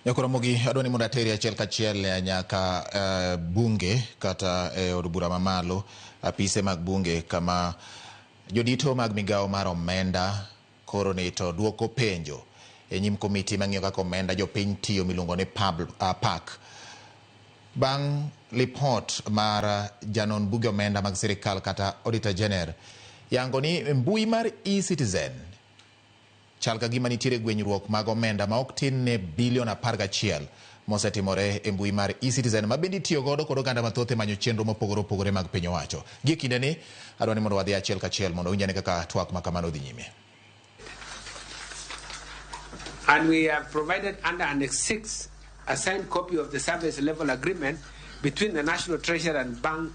Yakuramogi adwani mondo ateri achiel kachiel nyaka bunge kata od bura mamalo apise mag bunge kama jodito mag migao mar omenda koro ni to duoko penjo nyim komiti mang'iyo kaka omenda jopiny tiyo miluongo ni PAC. Bang' report mar janon buge omenda mag sirikal kata Auditor General yango ni mbui mar e-Citizen chal ka gima nitiere gwenyruok mag omenda ma ok tin ne bilion 11 mosetimore e mbui mar e-Citizen ma bende tiyo godo kod oganda mathoth manyo chenro mopogore opogore mag piny owacho. Gie kinde ni adwani mondo wadhi achiel kachiel mondo winjane kaka twak ma kamano dhi nyime. And we have provided under Annex 6 a signed copy of the service level agreement between the National Treasury and Bank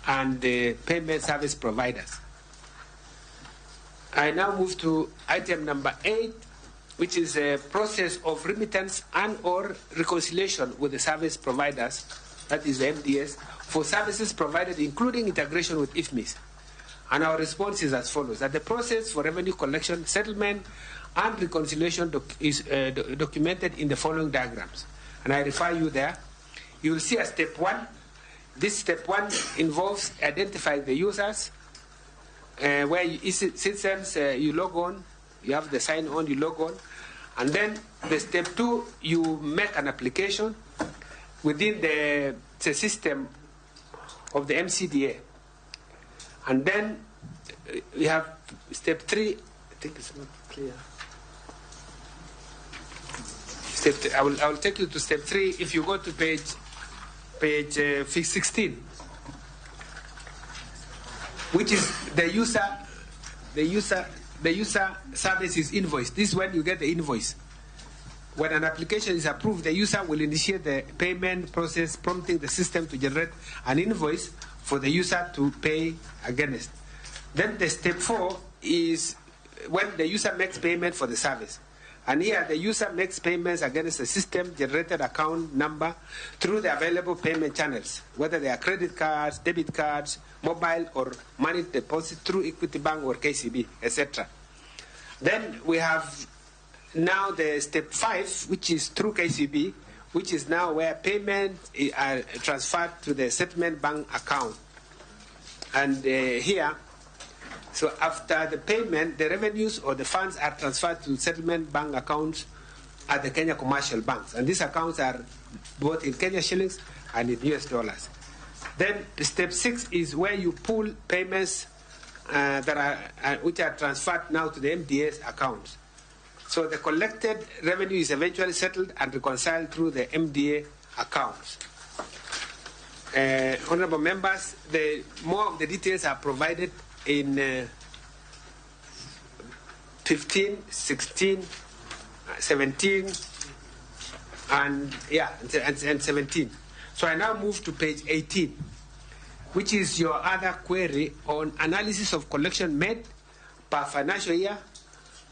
and the payment service providers. I now move to item number 8, which is a process of remittance and or reconciliation with the service providers, that is the MDS, for services provided including integration with IFMIS. And our response is as follows, that the process for revenue collection, settlement, and reconciliation is documented in the following diagrams. And I refer you there. You will see a step 1. This step 1 involves identifying the users, where since you log on, you have the sign on, you log on, and then the step 2, you make an application within the system of the MCDA, and then we have step 3. I think it's not clear. I will take you to step 3 if you go to page 16, which is the user services invoice. This is when you get the invoice. When an application is approved, the user will initiate the payment process, prompting the system to generate an invoice for the user to pay against. Then the step 4 is when the user makes payment for the service. And here the user makes payments against the system-generated account number through the available payment channels, whether they are credit cards, debit cards, mobile or money deposit through Equity Bank or KCB, etc. Then we have now the step 5, which is through KCB, which is now where payments are transferred to the settlement bank account. And here, so after the payment, the revenues or the funds are transferred to settlement bank accounts at the Kenya commercial banks. And these accounts are both in Kenya shillings and in US dollars. Then step 6 is where you pull payments which are transferred now to the MDS accounts. So the collected revenue is eventually settled and reconciled through the MDA accounts. Honorable members, more of the details are provided in 15, 16, 17, and 17. So I now move to page 18, which is your other query on analysis of collection made per financial year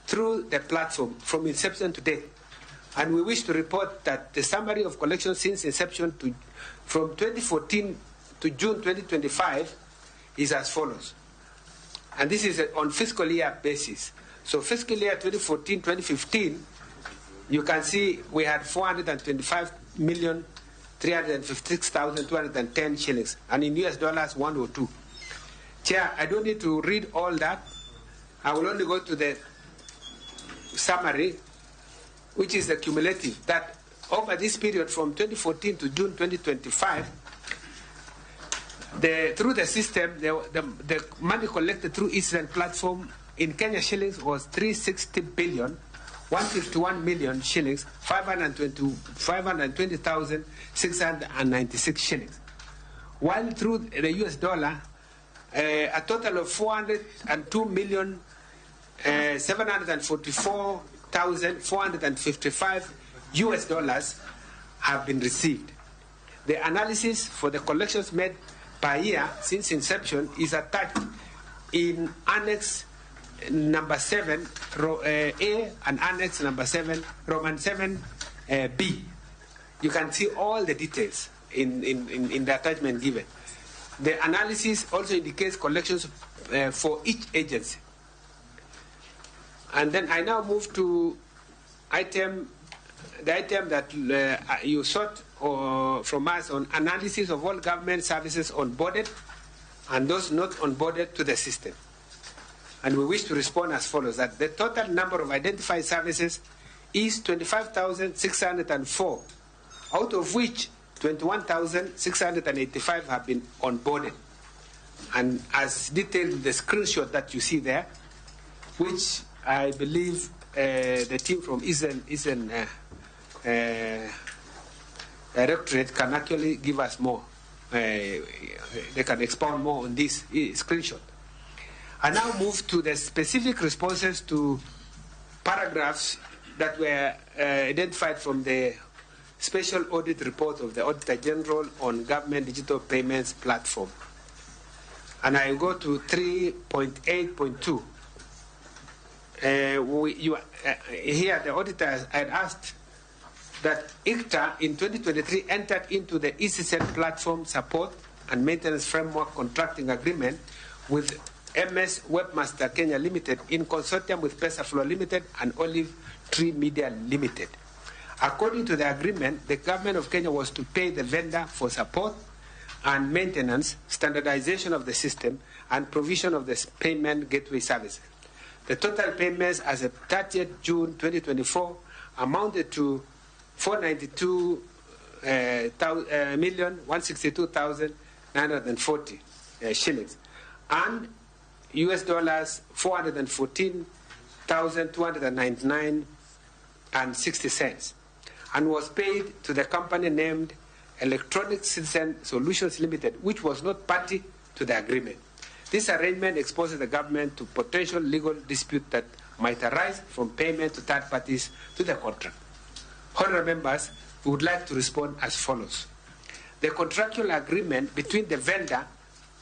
through the platform from inception to date. And we wish to report that the summary of collection since inception from 2014 to June 2025 is as follows. And this is on fiscal year basis. So fiscal year 2014-2015, you can see we had 425,356,210 shillings, and in US dollars 102. Chair, I don't need to read all that. I will only go to the summary, which is the cumulative, that over this period from 2014 to June 2025, through the system, the money collected through e-Citizen platform in Kenya shillings was 360 billion, 151 million shillings, 520,696 shillings. While through the US dollar, a total of 402 million, 744,455 US dollars have been received. The analysis for the collections made per year since inception is attached in Annex number 7 A and Annex number 7 Roman 7 B. You can see all the details in the attachment given. The analysis also indicates collections for each agency. And then I now move to item the item that you sought from us on analysis of all government services onboarded and those not onboarded to the system. And we wish to respond as follows, that the total number of identified services is 25,604, out of which 21,685 have been onboarded. And as detailed in the screenshot that you see there, which I believe the team from Eastern Directorate can actually give us more. They can expound more on this screenshot. I now move to the specific responses to paragraphs that were identified from the Special Audit Report of the Auditor General on Government Digital Payments Platform. And I go to 3.8.2. Here the auditor had asked that ICTA in 2023 entered into the eCitizen platform support and maintenance framework contracting agreement with MS Webmaster Kenya Limited in consortium with PesaFlow Limited and Olive Tree Media Limited. According to the agreement, the government of Kenya was to pay the vendor for support and maintenance, standardization of the system, and provision of the payment gateway services. The total payments as of 30th June 2024 amounted to 492,162,940 shillings and US dollars 414,299.60, and was paid to the company named Electronic Citizen Solutions Limited, which was not party to the agreement. This arrangement exposes the government to potential legal dispute that might arise from payment to third parties to the contract. Honourable members, we would like to respond as follows. The contractual agreement between the vendor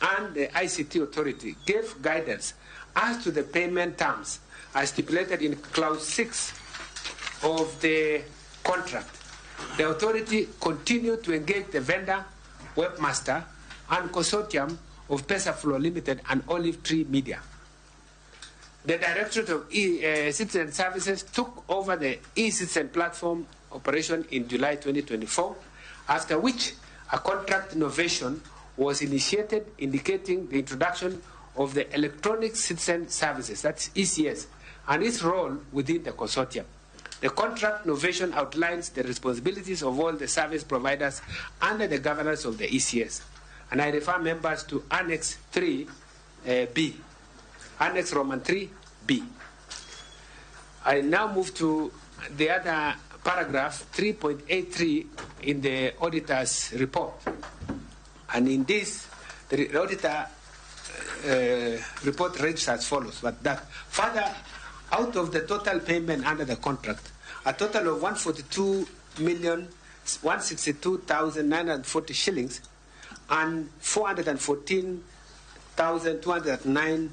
and the ICT authority gave guidance as to the payment terms as stipulated in clause 6 of the contract. The authority continued to engage the vendor, webmaster, and consortium of PesaFlow Limited and Olive Tree Media. The Directorate of Citizen Services took over the eCitizen platform operation in July 2024, after which a contract innovation was initiated indicating the introduction of the Electronic Citizen Services, that's ECS, and its role within the consortium. The contract innovation outlines the responsibilities of all the service providers under the governance of the ECS. And I refer members to Annex 3B, Annex Roman 3B. I now move to the other paragraph, 3.83 in the auditor's report. And in this, the auditor report reads as follows, but that further, out of the total payment under the contract, a total of 142,162,940 shillings and 414,209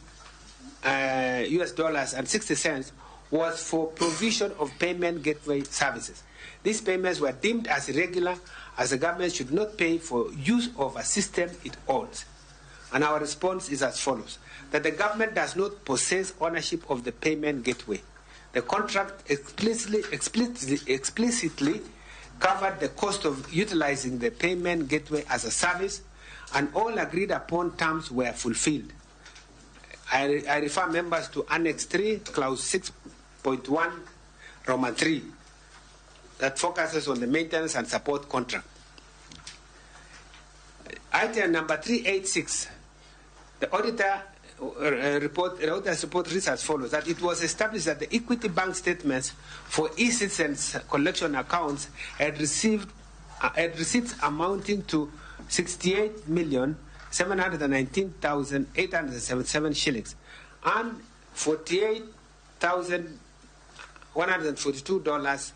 US dollars and 60 cents was for provision of payment gateway services. These payments were deemed as irregular, as the government should not pay for use of a system it owns. And our response is as follows, that the government does not possess ownership of the payment gateway. The contract explicitly covered the cost of utilizing the payment gateway as a service, and all agreed upon terms were fulfilled. I refer members to Annex 3, Clause 6.1, Roman 3, that focuses on the maintenance and support contract. Item number 386, the auditor report reads as follows, that it was established that the equity bank statements for eCitizen's collection accounts had receipts amounting to 68,719,877 shillings and $48,142,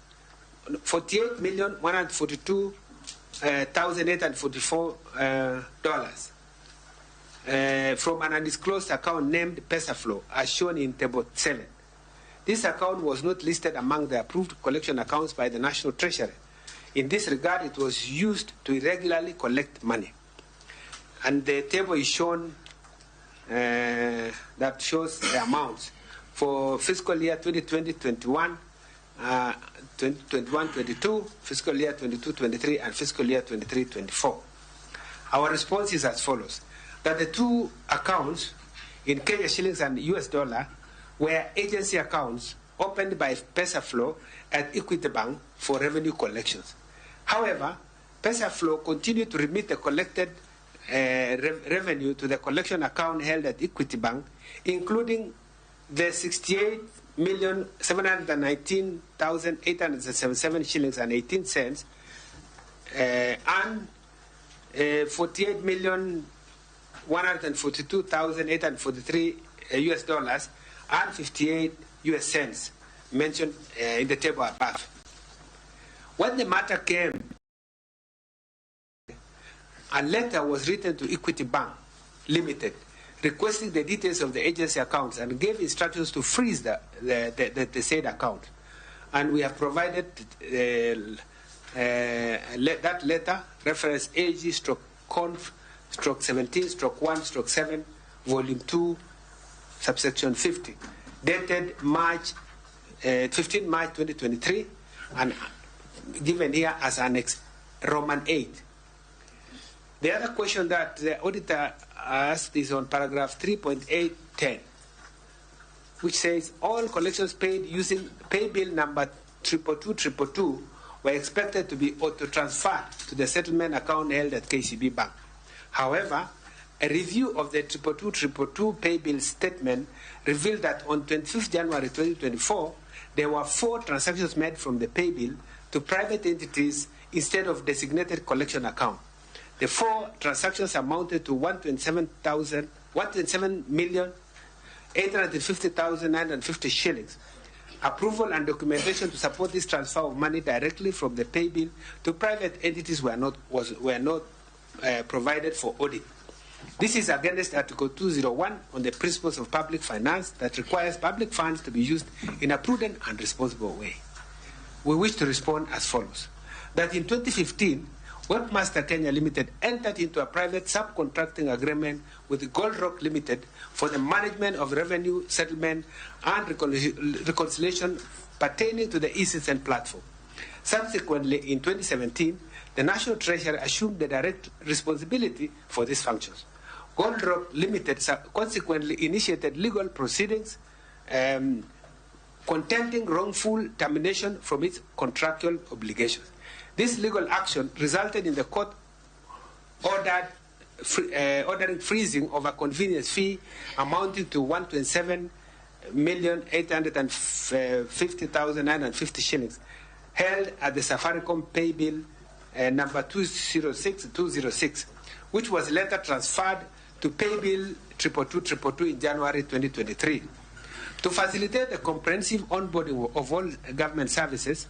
$48,142,844 from an undisclosed account named PesaFlow, as shown in Table 7. This account was not listed among the approved collection accounts by the National Treasury. In this regard, it was used to irregularly collect money. And the table is shown that shows the amounts for fiscal year 2020-21 21-22, fiscal year 22-23, and fiscal year 23-24. Our response is as follows: that the two accounts in Kenya shillings and US dollar were agency accounts opened by PesaFlow at Equity Bank for revenue collections. However, PesaFlow continued to remit the collected revenue to the collection account held at Equity Bank, including the 68,719,877 shillings and 18 cents and 48,142,843 US dollars and 58 US cents mentioned in the table above. When the matter came, a letter was written to Equity Bank Limited requesting the details of the agency accounts and gave instructions to freeze the said account. And we have provided that letter, reference AG/Conf/17/1/7, Volume 2, subsection 50, dated 15 March 2023, and given here as Annex Roman 8. The other question that the auditor asked is on paragraph 3.810, which says all collections paid using pay bill number 22222 were expected to be auto-transferred to the settlement account held at KCB Bank. However, a review of the 22222 pay bill statement revealed that on 25th January 2024, there were 4 transactions made from the pay bill to private entities instead of designated collection account. The 4 transactions amounted to 127,850,950 shillings. Approval and documentation to support this transfer of money directly from the pay bill to private entities were not provided for audit. This is against Article 201 on the principles of public finance that requires public funds to be used in a prudent and responsible way. We wish to respond as follows: that in 2015, Webmaster Kenya Limited entered into a private subcontracting agreement with Gold Rock Limited for the management of revenue, settlement, and reconciliation pertaining to the eCitizen platform. Subsequently, in 2017, the National Treasury assumed the direct responsibility for these functions. Gold Rock Limited consequently initiated legal proceedings contending wrongful termination from its contractual obligations. This legal action resulted in the court ordering freezing of a convenience fee amounting to 127,850,950 shillings held at the Safaricom pay bill number 206, which was later transferred to pay bill 22222 in January 2023. To facilitate the comprehensive onboarding of all government services,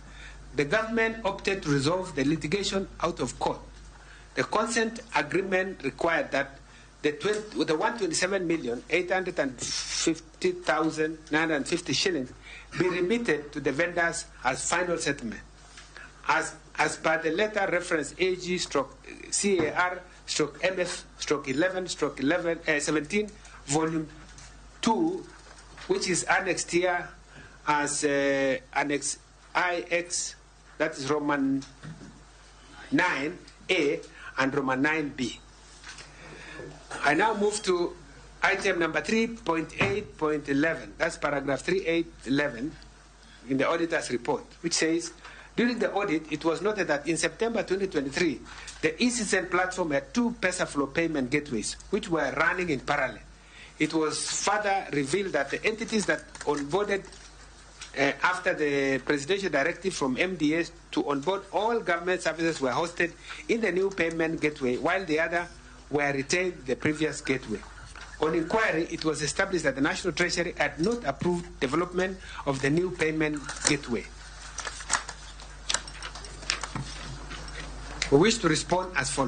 the government opted to resolve the litigation out of court. The consent agreement required that the 127,850,950 shillings be remitted to the vendors as final settlement. As per the letter reference AG/CAR/MF/11/17, Volume 2, which is annexed here as Annex IX, that is Roman 9A and Roman 9B. I now move to item number 3.8.11. That's paragraph 3.8.11 in the auditor's report, which says, during the audit, it was noted that in September 2023, the eCitizen platform had 2 PesaFlow payment gateways, which were running in parallel. It was further revealed that the entities that onboarded after the presidential directive from MDS to onboard all government services were hosted in the new payment gateway, while the other were retained the previous gateway. On inquiry, it was established that the National Treasury had not approved development of the new payment gateway. We wish to respond as follows.